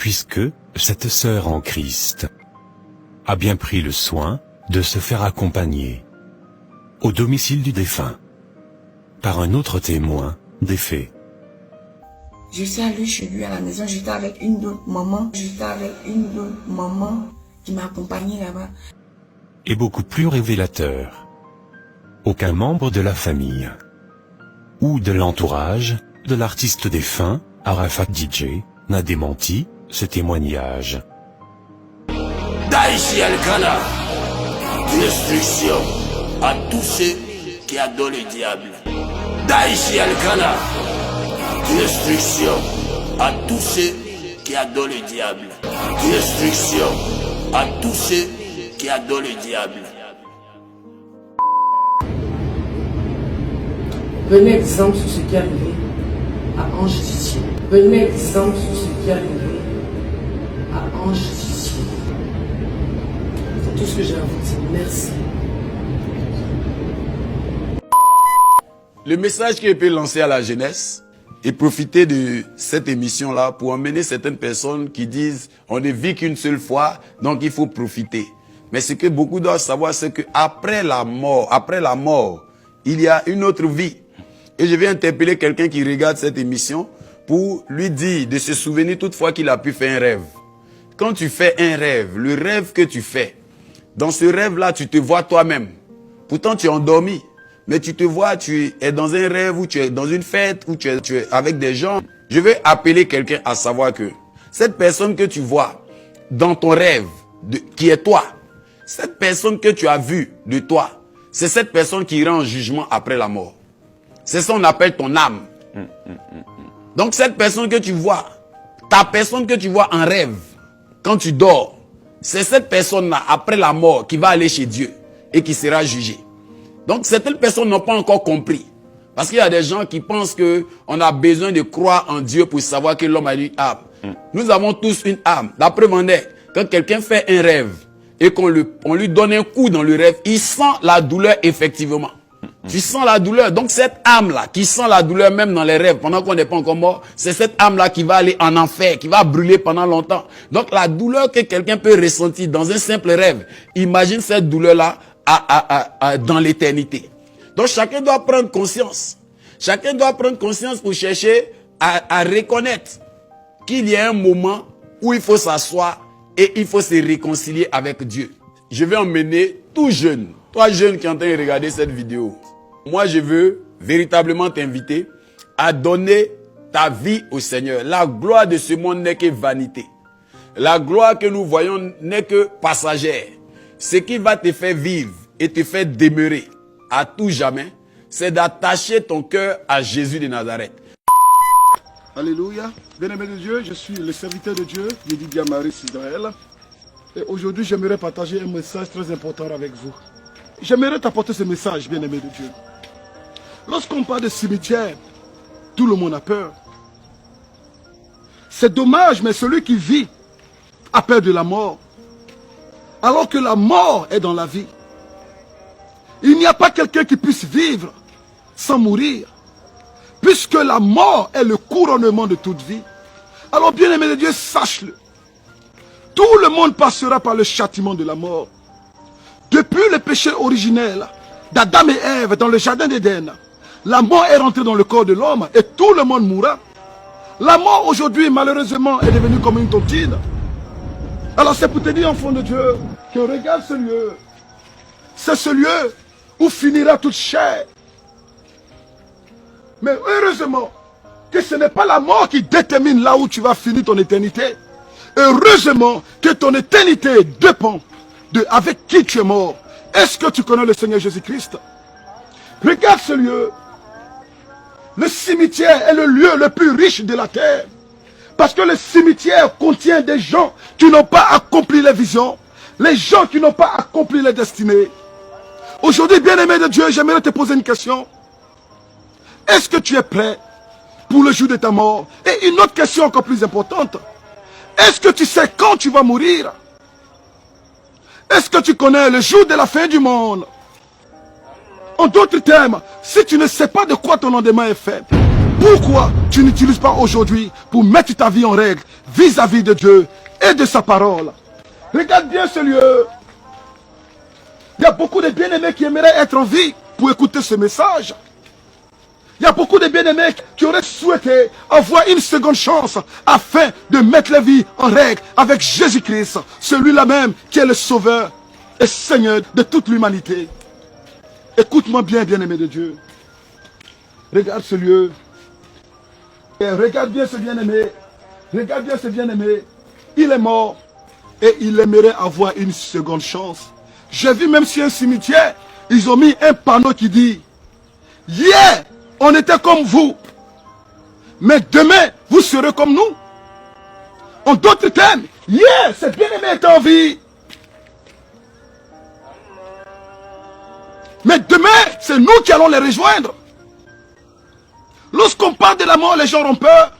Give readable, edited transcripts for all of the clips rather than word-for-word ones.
puisque cette sœur en Christ a bien pris le soin de se faire accompagner au domicile du défunt par un autre témoin des faits. Je suis allée chez lui à la maison, j'étais avec une autre maman, qui m'a accompagnée là-bas. Et beaucoup plus révélateur. Aucun membre de la famille ou de l'entourage de l'artiste défunt, Arafat DJ, n'a démenti ce témoignage. Daïchi Al-Kana, destruction à tous ceux qui adorent le diable. Daïchi Al-Kana, destruction à tous ceux qui adorent le diable. Destruction à tous ceux qui adorent le diable. Prenez exemple sur ce qui est arrivé à Ange Tissier. Prenez exemple sur ce qui est arrivé à Ange Tissier. C'est tout ce que j'ai à vous dire. Merci. Le message que je peux lancer à la jeunesse et profiter de cette émission-là pour emmener certaines personnes qui disent on ne vit qu'une seule fois, donc il faut profiter. Mais ce que beaucoup doivent savoir, c'est qu'après la mort, il y a une autre vie. Et je vais interpeller quelqu'un qui regarde cette émission pour lui dire de se souvenir toutefois qu'il a pu faire un rêve. Quand tu fais un rêve, le rêve que tu fais, dans ce rêve-là, tu te vois toi-même. Pourtant, tu es endormi. Mais tu te vois, tu es dans un rêve ou tu es dans une fête ou tu es avec des gens. Je vais appeler quelqu'un à savoir que cette personne que tu vois dans ton rêve, qui est toi, cette personne que tu as vue de toi, c'est cette personne qui rend jugement après la mort. C'est ça qu'on appelle ton âme. Donc cette personne que tu vois, ta personne que tu vois en rêve, quand tu dors, c'est cette personne-là, après la mort, qui va aller chez Dieu et qui sera jugée. Donc certaines personnes n'ont pas encore compris. Parce qu'il y a des gens qui pensent qu'on a besoin de croire en Dieu pour savoir que l'homme a une âme. Nous avons tous une âme. La preuve en est, quand quelqu'un fait un rêve et qu'on lui donne un coup dans le rêve, il sent la douleur effectivement. Tu sens la douleur. Donc cette âme-là, qui sent la douleur même dans les rêves, pendant qu'on n'est pas encore mort, c'est cette âme-là qui va aller en enfer, qui va brûler pendant longtemps. Donc la douleur que quelqu'un peut ressentir dans un simple rêve, imagine cette douleur-là dans l'éternité. Donc chacun doit prendre conscience. Chacun doit prendre conscience pour chercher à reconnaître qu'il y a un moment où il faut s'asseoir et il faut se réconcilier avec Dieu. Je vais emmener tout jeune, toi jeune qui est en train de regarder cette vidéo. Moi, je veux véritablement t'inviter à donner ta vie au Seigneur. La gloire de ce monde n'est que vanité. La gloire que nous voyons n'est que passagère. Ce qui va te faire vivre et te faire demeurer à tout jamais, c'est d'attacher ton cœur à Jésus de Nazareth. Alléluia. Bien-aimé de Dieu, je suis le serviteur de Dieu, Yedi Diamaris Israël. Et aujourd'hui, j'aimerais partager un message très important avec vous. J'aimerais t'apporter ce message, bien-aimé de Dieu. Lorsqu'on parle de cimetière, tout le monde a peur. C'est dommage, mais celui qui vit a peur de la mort. Alors que la mort est dans la vie. Il n'y a pas quelqu'un qui puisse vivre sans mourir. Puisque la mort est le couronnement de toute vie. Alors bien-aimé de Dieu, sache-le. Tout le monde passera par le châtiment de la mort. Depuis le péché originel d'Adam et Ève dans le jardin d'Éden, la mort est rentrée dans le corps de l'homme et tout le monde mourra. La mort aujourd'hui, malheureusement, est devenue comme une tontine. Alors c'est pour te dire, enfant de Dieu, que regarde ce lieu. C'est ce lieu où finira toute chair. Mais heureusement que ce n'est pas la mort qui détermine là où tu vas finir ton éternité. Heureusement que ton éternité dépend de avec qui tu es mort. Est-ce que tu connais le Seigneur Jésus-Christ? Regarde ce lieu. Le cimetière est le lieu le plus riche de la terre. Parce que le cimetière contient des gens qui n'ont pas accompli les visions. Les gens qui n'ont pas accompli les destinées. Aujourd'hui, bien-aimé de Dieu, j'aimerais te poser une question. Est-ce que tu es prêt pour le jour de ta mort? Et une autre question encore plus importante. Est-ce que tu sais quand tu vas mourir? Est-ce que tu connais le jour de la fin du monde? En d'autres termes, si tu ne sais pas de quoi ton lendemain est fait, pourquoi tu n'utilises pas aujourd'hui pour mettre ta vie en règle vis-à-vis de Dieu et de sa parole? Regarde bien ce lieu. Il y a beaucoup de bien-aimés qui aimeraient être en vie pour écouter ce message. Il y a beaucoup de bien-aimés qui auraient souhaité avoir une seconde chance afin de mettre la vie en règle avec Jésus-Christ, celui-là même qui est le Sauveur et Seigneur de toute l'humanité. Écoute-moi bien, bien-aimé de Dieu. Regarde ce lieu. Et regarde bien ce bien-aimé. Regarde bien ce bien-aimé. Il est mort et il aimerait avoir une seconde chance. J'ai vu même sur un cimetière, ils ont mis un panneau qui dit « Hier, on était comme vous, mais demain, vous serez comme nous. » En d'autres termes, hier, cette bien-aimé est en vie. Mais demain, c'est nous qui allons les rejoindre. Lorsqu'on parle de la mort, les gens ont peur.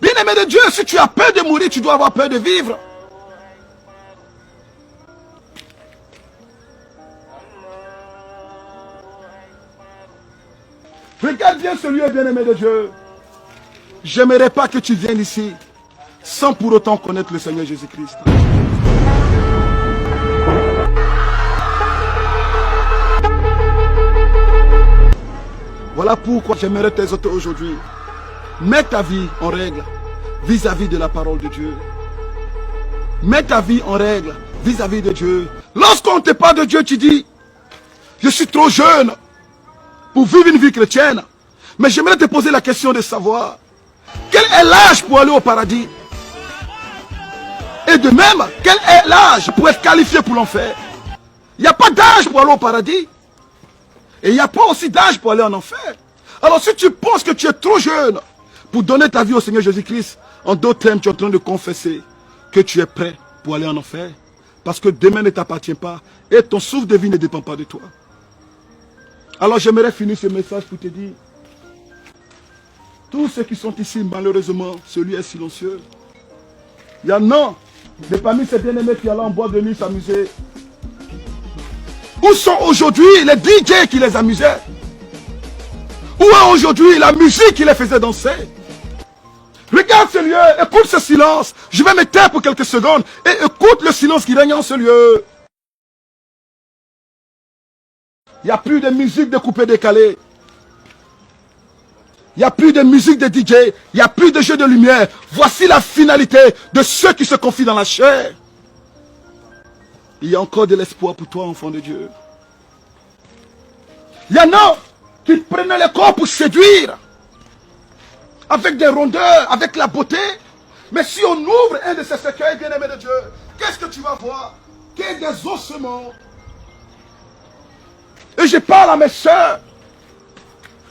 Bien-aimé de Dieu, si tu as peur de mourir, tu dois avoir peur de vivre. Regarde bien ce lieu, bien-aimé de Dieu. J'aimerais pas que tu viennes ici sans pour autant connaître le Seigneur Jésus-Christ. Voilà pourquoi j'aimerais t'exhorter aujourd'hui. Mets ta vie en règle vis-à-vis de la parole de Dieu. Mets ta vie en règle vis-à-vis de Dieu. Lorsqu'on te parle de Dieu, tu dis, je suis trop jeune pour vivre une vie chrétienne. Mais j'aimerais te poser la question de savoir, quel est l'âge pour aller au paradis? Et de même, quel est l'âge pour être qualifié pour l'enfer? Il n'y a pas d'âge pour aller au paradis. Et il n'y a pas aussi d'âge pour aller en enfer. Alors si tu penses que tu es trop jeune pour donner ta vie au Seigneur Jésus-Christ, en d'autres termes, tu es en train de confesser que tu es prêt pour aller en enfer. Parce que demain ne t'appartient pas et ton souffle de vie ne dépend pas de toi. Alors j'aimerais finir ce message pour te dire, tous ceux qui sont ici, malheureusement, celui est silencieux. Il y en a de parmi ces bien-aimés qui allaient en boîte de nuit s'amuser. Où sont aujourd'hui les DJ qui les amusaient? Où est aujourd'hui la musique qui les faisait danser? Regarde ce lieu, écoute ce silence. Je vais me taire pour quelques secondes et écoute le silence qui règne en ce lieu. Il n'y a plus de musique de coupé-décalé. Il n'y a plus de musique de DJ. Il n'y a plus de jeu de lumière. Voici la finalité de ceux qui se confient dans la chair. Il y a encore de l'espoir pour toi, enfant de Dieu. Il y en a qui prenaient le corps pour séduire. Avec des rondeurs, avec la beauté. Mais si on ouvre un de ces cercueils, bien-aimé de Dieu, qu'est-ce que tu vas voir? Qu'il y a des ossements. Et je parle à mes soeurs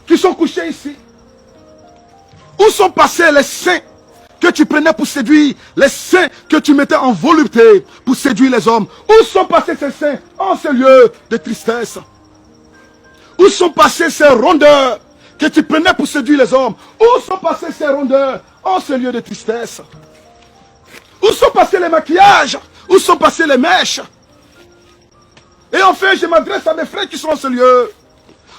qui sont couchées ici. Où sont passés les saints que tu prenais pour séduire, les saints que tu mettais en volupté pour séduire les hommes? Où sont passés ces saints en ce lieu de tristesse? Où sont passés ces rondeurs que tu prenais pour séduire les hommes? Où sont passés ces rondeurs en ce lieu de tristesse? Où sont passés les maquillages? Où sont passés les mèches? Et enfin, je m'adresse à mes frères qui sont en ce lieu.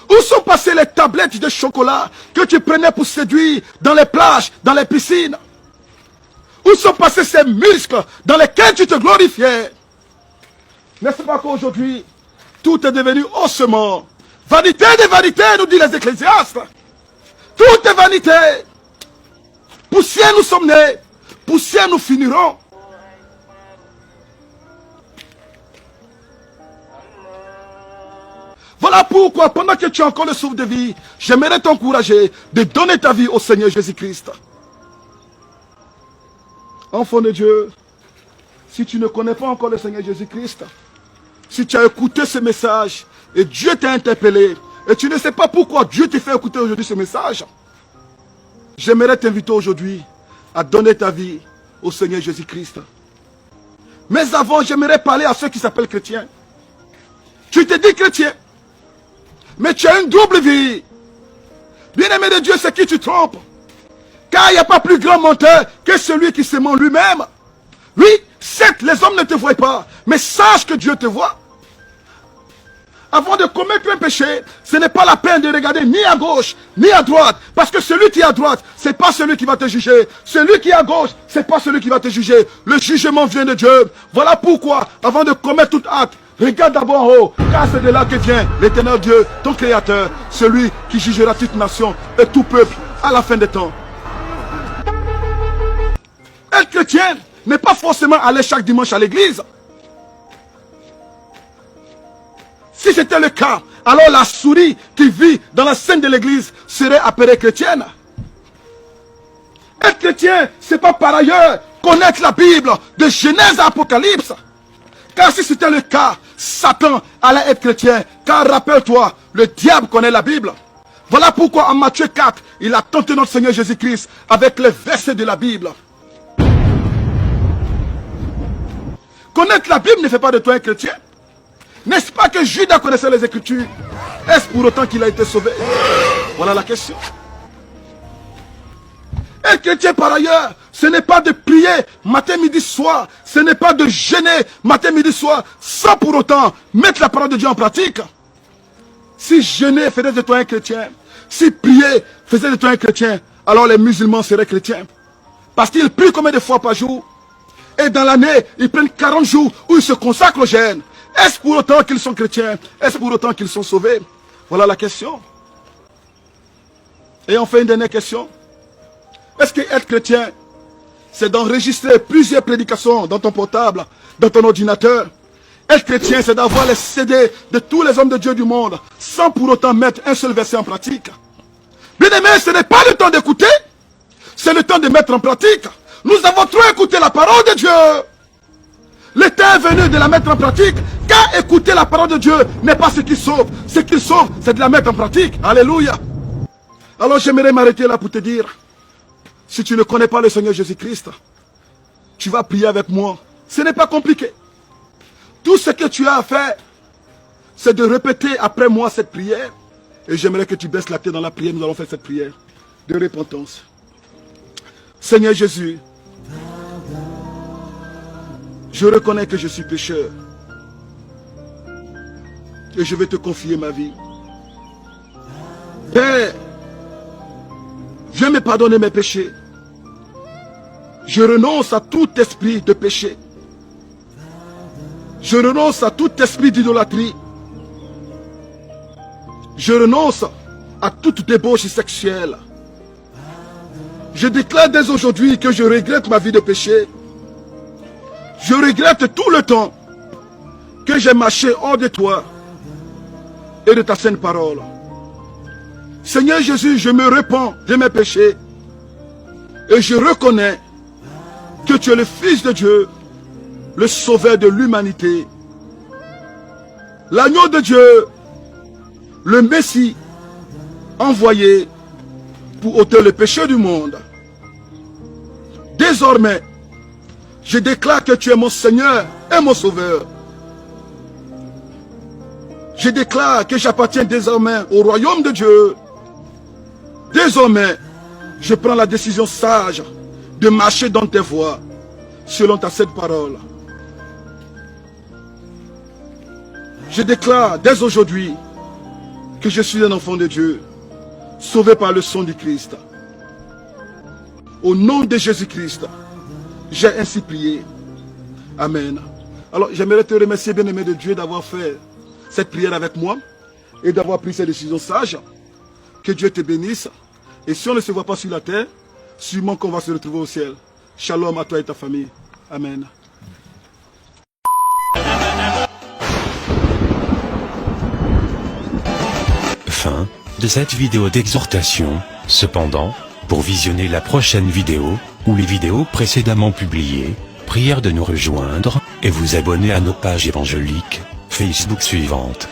Où sont passées les tablettes de chocolat que tu prenais pour séduire dans les plages, dans les piscines? Où sont passés ces muscles dans lesquels tu te glorifiais? N'est-ce pas qu'aujourd'hui, tout est devenu ossement? Vanité de vanités, nous disent les ecclésiastes. Tout est vanité. Poussière nous sommes nés, poussière nous finirons. Voilà pourquoi, pendant que tu as encore le souffle de vie, j'aimerais t'encourager de donner ta vie au Seigneur Jésus-Christ. Enfant de Dieu, si tu ne connais pas encore le Seigneur Jésus-Christ, si tu as écouté ce message et Dieu t'a interpellé, et tu ne sais pas pourquoi Dieu t'a fait écouter aujourd'hui ce message, j'aimerais t'inviter aujourd'hui à donner ta vie au Seigneur Jésus-Christ. Mais avant, j'aimerais parler à ceux qui s'appellent chrétiens. Tu te dis chrétien, mais tu as une double vie. Bien-aimé de Dieu, c'est qui tu trompes. Car il n'y a pas plus grand menteur que celui qui se ment lui-même. Oui, certes, les hommes ne te voient pas, mais sache que Dieu te voit. avant de commettre un péché, ce n'est pas la peine de regarder ni à gauche, ni à droite. Parce que celui qui est à droite, ce n'est pas celui qui va te juger. Celui qui est à gauche, ce n'est pas celui qui va te juger. Le jugement vient de Dieu. Voilà pourquoi, avant de commettre tout acte, regarde d'abord en haut, car c'est de là que vient l'éternel Dieu, ton créateur, celui qui jugera toute nation et tout peuple à la fin des temps. Être chrétien n'est pas forcément aller chaque dimanche à l'église. Si c'était le cas, alors la souris qui vit dans la scène de l'église serait appelée chrétienne. Être chrétien, c'est pas par ailleurs connaître la Bible de Genèse à Apocalypse. Car si c'était le cas, Satan allait être chrétien. Car rappelle-toi, le diable connaît la Bible. Voilà pourquoi en Matthieu 4, il a tenté notre Seigneur Jésus-Christ avec les versets de la Bible. Connaître la Bible ne fait pas de toi un chrétien. N'est-ce pas que Judas connaissait les Écritures? Est-ce pour autant qu'il a été sauvé? Voilà la question. Être chrétien par ailleurs, ce n'est pas de prier matin, midi, soir. Ce n'est pas de jeûner matin, midi, soir, sans pour autant mettre la parole de Dieu en pratique. Si jeûner faisait de toi un chrétien, si prier faisait de toi un chrétien, alors les musulmans seraient chrétiens. Parce qu'ils prient combien de fois par jour? Et dans l'année, ils prennent 40 jours où ils se consacrent au jeûne. Est-ce pour autant qu'ils sont chrétiens? Est-ce pour autant qu'ils sont sauvés? Voilà la question. Et enfin, une dernière question. Est-ce que être chrétien, c'est d'enregistrer plusieurs prédications dans ton portable, dans ton ordinateur? Être chrétien, c'est d'avoir les CD de tous les hommes de Dieu du monde, sans pour autant mettre un seul verset en pratique. Bien aimé, ce n'est pas le temps d'écouter, c'est le temps de mettre en pratique. Nous avons trop écouté la parole de Dieu. Le temps est venu de la mettre en pratique. Car écouter la parole de Dieu n'est pas ce qui sauve. Ce qui sauve, c'est de la mettre en pratique. Alléluia. Alors j'aimerais m'arrêter là pour te dire, si tu ne connais pas le Seigneur Jésus-Christ, tu vas prier avec moi. Ce n'est pas compliqué. Tout ce que tu as à faire, c'est de répéter après moi cette prière. Et j'aimerais que tu baisses la tête dans la prière. Nous allons faire cette prière de repentance. Seigneur Jésus, je reconnais que je suis pécheur. Et je vais te confier ma vie. Père, viens me pardonner mes péchés. Je renonce à tout esprit de péché. Je renonce à tout esprit d'idolâtrie. Je renonce à toute débauche sexuelle. Je déclare dès aujourd'hui que je regrette ma vie de péché. Je regrette tout le temps que j'ai marché hors de toi et de ta sainte parole. Seigneur Jésus, je me repens de mes péchés et je reconnais que tu es le Fils de Dieu, le Sauveur de l'humanité, l'agneau de Dieu, le Messie envoyé pour ôter le péché du monde. Désormais, je déclare que tu es mon Seigneur et mon Sauveur. Je déclare que j'appartiens désormais au royaume de Dieu. Désormais, je prends la décision sage de marcher dans tes voies, selon ta sainte parole. Je déclare dès aujourd'hui que je suis un enfant de Dieu, sauvé par le sang du Christ. Au nom de Jésus-Christ, j'ai ainsi prié. Amen. Alors, j'aimerais te remercier, bien-aimé de Dieu, d'avoir fait cette prière avec moi et d'avoir pris cette décision sage. Que Dieu te bénisse. Et si on ne se voit pas sur la terre, sûrement qu'on va se retrouver au ciel. Shalom à toi et ta famille. Amen. Fin de cette vidéo d'exhortation. Cependant, pour visionner la prochaine vidéo, ou les vidéos précédemment publiées, prière de nous rejoindre, et vous abonner à nos pages évangéliques, Facebook suivantes.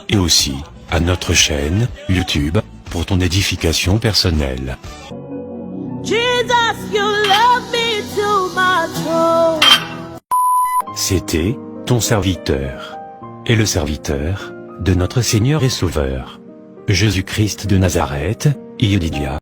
et aussi à notre chaîne YouTube pour ton édification personnelle. Jesus, you love me too much. C'était ton serviteur et le serviteur de notre Seigneur et Sauveur, Jésus-Christ de Nazareth, Yedidia.